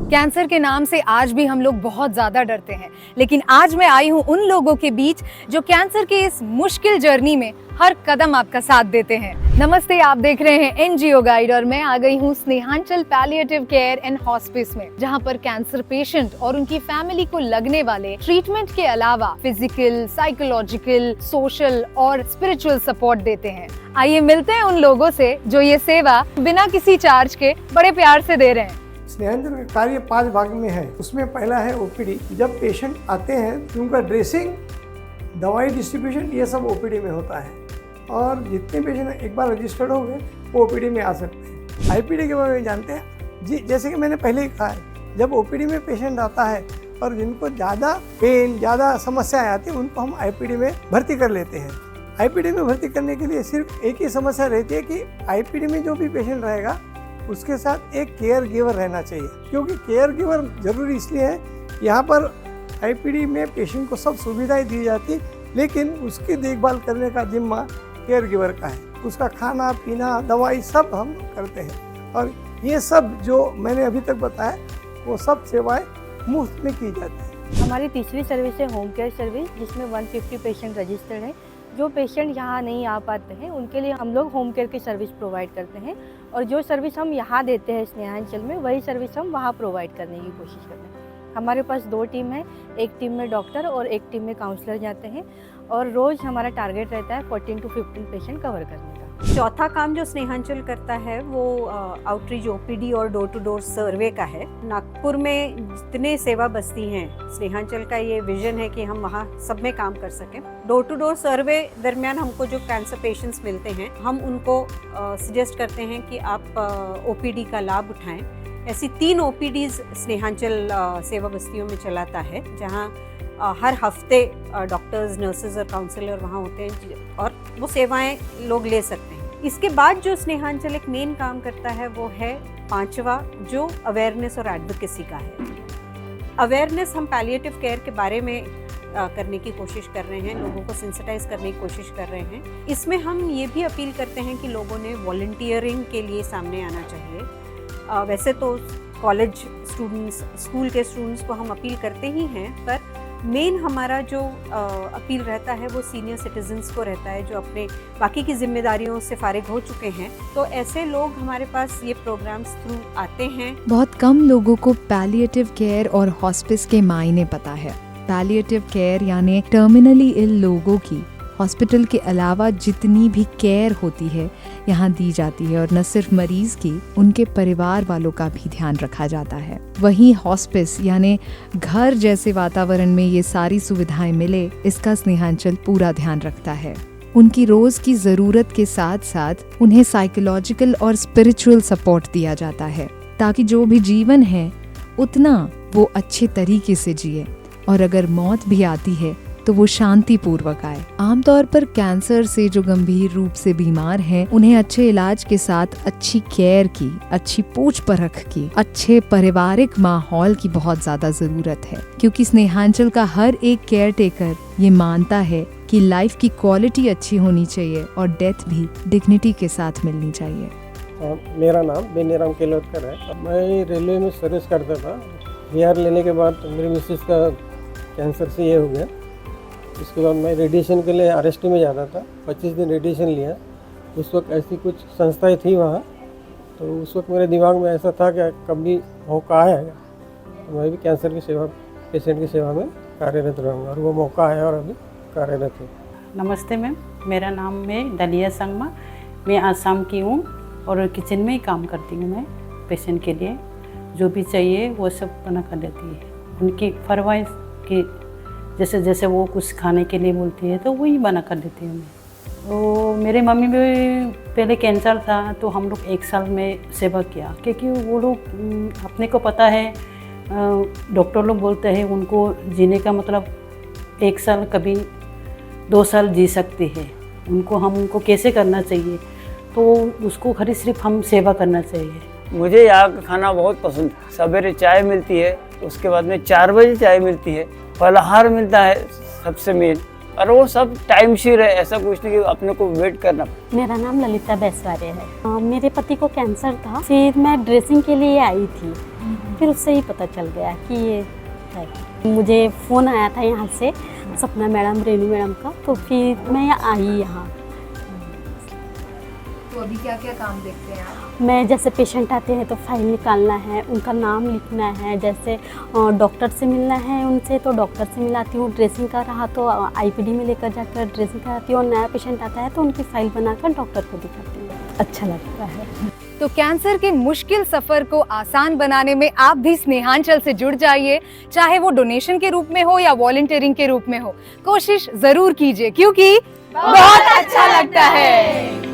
Cancer के नाम से आज भी हम लोग बहुत ज्यादा डरते हैं, लेकिन आज मैं आई हूँ उन लोगों के बीच जो कैंसर के इस मुश्किल जर्नी में हर कदम आपका साथ देते हैं। नमस्ते, आप देख रहे हैं एनजीओ गाइड और मैं आ गई हूँ स्नेहांचल पैलिएटिव केयर एंड हॉस्पिस में, जहाँ पर कैंसर पेशेंट और उनकी फैमिली को लगने वाले ट्रीटमेंट के अलावा फिजिकल, साइकोलॉजिकल, सोशल और स्पिरिचुअल सपोर्ट देते हैं। आइए मिलते हैं उन लोगों से जो ये सेवा बिना किसी चार्ज के बड़े प्यार से दे रहे हैं। स्नेहांचल का कार्य 5 भाग में है। उसमें पहला है ओपीडी। जब पेशेंट आते हैं तो उनका ड्रेसिंग, दवाई डिस्ट्रीब्यूशन, ये सब ओपीडी में होता है और जितने पेशेंट एक बार रजिस्टर्ड हो गए वो ओपीडी में आ सकते हैं। आईपीडी के बारे में जानते हैं जी, जैसे कि मैंने पहले ही कहा है, जब ओपीडी में पेशेंट आता है और जिनको ज़्यादा पेन, ज़्यादा समस्याएं आती हैं, उनको हम आईपीडी में भर्ती कर लेते हैं। आईपीडी में भर्ती करने के लिए सिर्फ एक ही समस्या रहती है कि आईपीडी में जो भी पेशेंट रहेगा उसके साथ एक केयर गिवर रहना चाहिए, क्योंकि केयर गिवर जरूरी इसलिए है, यहाँ पर आईपीडी में पेशेंट को सब सुविधाएं दी जाती, लेकिन उसकी देखभाल करने का जिम्मा केयर गिवर का है। उसका खाना पीना, दवाई सब हम करते हैं और ये सब जो मैंने अभी तक बताया वो सब सेवाएं मुफ्त में की जाती है। हमारी तीसरी सर्विस है होम केयर सर्विस, जिसमें 150 पेशेंट रजिस्टर्ड हैं। जो पेशेंट यहाँ नहीं आ पाते हैं उनके लिए हम लोग होम केयर की सर्विस प्रोवाइड करते हैं और जो सर्विस हम यहाँ देते हैं स्नेहांचल में, वही सर्विस हम वहाँ प्रोवाइड करने की कोशिश करते हैं। हमारे पास 2 टीम है, एक टीम में डॉक्टर और एक टीम में काउंसलर जाते हैं और रोज़ हमारा टारगेट रहता है 14 to 15 पेशेंट कवर करने का। चौथा काम जो स्नेहांचल करता है वो आउटरीच ओपीडी और डोर टू डोर सर्वे का है। नागपुर में जितने सेवा बस्ती हैं, स्नेहांचल का ये विजन है कि हम वहाँ सब में काम कर सकें। डोर टू डोर सर्वे दरमियान हमको जो कैंसर पेशेंट्स मिलते हैं, हम उनको सजेस्ट करते हैं कि आप ओपीडी का लाभ उठाएं। ऐसी 3 ओपीडीज स्नेहांचल सेवा बस्तियों में चलाता है, जहाँ हर हफ्ते डॉक्टर्स, नर्सेज और काउंसलर वहाँ होते हैं और वो सेवाएं लोग ले सकते हैं। इसके बाद जो स्नेहांचल एक मेन काम करता है वो है 5वां, जो अवेयरनेस और एडवोकेसी का है। अवेयरनेस हम पैलिएटिव केयर के बारे में करने की कोशिश कर रहे हैं, लोगों को सेंसिटाइज करने की कोशिश कर रहे हैं। इसमें हम ये भी अपील करते हैं कि लोगों ने वॉलंटियरिंग के लिए सामने आना चाहिए। वैसे तो कॉलेज स्टूडेंट्स, स्कूल के स्टूडेंट्स को हम अपील करते ही हैं, पर मेन हमारा जो अपील रहता है वो सीनियर सिटीजन्स को रहता है, जो अपने बाकी की जिम्मेदारियों से फारिग हो चुके हैं। तो ऐसे लोग हमारे पास ये प्रोग्राम्स थ्रू आते हैं। बहुत कम लोगों को पैलिएटिव केयर और हॉस्पिस के मायने पता है। पैलिएटिव केयर यानी टर्मिनली इल लोगों की हॉस्पिटल के अलावा जितनी भी केयर होती है यहाँ दी जाती है और न सिर्फ मरीज की, उनके परिवार वालों का भी ध्यान रखा जाता है। वहीं हॉस्पिस यानी घर जैसे वातावरण में ये सारी सुविधाएं मिले, इसका स्नेहांचल पूरा ध्यान रखता है। उनकी रोज की जरूरत के साथ साथ उन्हें साइकोलॉजिकल और स्पिरिचुअल सपोर्ट दिया जाता है, ताकि जो भी जीवन है उतना वो अच्छे तरीके से जिए और अगर मौत भी आती है तो वो शांति पूर्वक आए। आमतौर पर कैंसर से जो गंभीर रूप से बीमार हैं, उन्हें अच्छे इलाज के साथ अच्छी केयर की, अच्छी पूछ परख की, अच्छे पारिवारिक माहौल की बहुत ज्यादा जरूरत है, क्योंकि स्नेहांचल का हर एक केयर टेकर ये मानता है कि लाइफ की क्वालिटी अच्छी होनी चाहिए और डेथ भी डिग्निटी के साथ मिलनी चाहिए। मेरा नाम बेनीराम केलोटकर है। मैं रेलवे में सर्विस करता था। बिहार लेने के बाद मेरी मिसेस का कैंसर से ये हो गया। उसके बाद मैं रेडिएशन के लिए आरएसटी में जाता था। 25 दिन रेडिएशन लिया। उस वक्त ऐसी कुछ संस्थाएं थी वहाँ, तो उस वक्त मेरे दिमाग में ऐसा था कि कभी मौका आएगा तो मैं भी कैंसर की सेवा, पेशेंट की सेवा में कार्यरत रहूँगा, और वो मौका आया और अभी कार्यरत हूँ। नमस्ते मैम, मेरा नाम है दलिया संगमा। मैं आसाम की हूँ और किचन में ही काम करती हूँ। मैं पेशेंट के लिए जो भी चाहिए वो सब बना कर देती है। उनकी फरमाइश की जैसे जैसे वो कुछ खाने के लिए बोलती है तो वही बना कर देती हूँ मैं। तो मेरे मम्मी भी पहले कैंसर था, तो हम लोग 1 साल में सेवा किया, क्योंकि वो लोग अपने को पता है, डॉक्टर लोग बोलते हैं उनको जीने का मतलब 1 साल कभी 2 साल जी सकते हैं। उनको कैसे करना चाहिए, तो उसको खाली सिर्फ हम सेवा करना चाहिए। मुझे यहाँ का खाना बहुत पसंद है। सवेरे चाय मिलती है, उसके बाद में 4 बजे चाय मिलती है, फलाहार मिलता है सबसे मेन, और वो सब टाइम सिर है, ऐसा कुछ नहीं कि अपने को वेट करना। मेरा नाम ललिता बैसवारे है। मेरे पति को कैंसर था, फिर मैं ड्रेसिंग के लिए आई थी, फिर उससे ही पता चल गया कि ये है। मुझे फ़ोन आया था यहाँ से सपना मैडम, रेनू मैडम का, तो फिर मैं आई यहाँ। तो अभी क्या क्या काम देखते हैं आप? मैं जैसे पेशेंट आते हैं तो फाइल निकालना है, उनका नाम लिखना है, जैसे डॉक्टर से मिलना है उनसे तो डॉक्टर से मिलाती हूँ, ड्रेसिंग का रहा तो आईपीडी में लेकर जाकर ड्रेसिंग कराती हूँ, और नया पेशेंट आता है तो उनकी फाइल बनाकर डॉक्टर को दिखाती हूँ। अच्छा लगता है। तो कैंसर के मुश्किल सफर को आसान बनाने में आप भी स्नेहांचल से जुड़ जाइए, चाहे वो डोनेशन के रूप में हो या वॉलंटियरिंग के रूप में हो। कोशिश जरूर कीजिए क्योंकि बहुत अच्छा लगता है।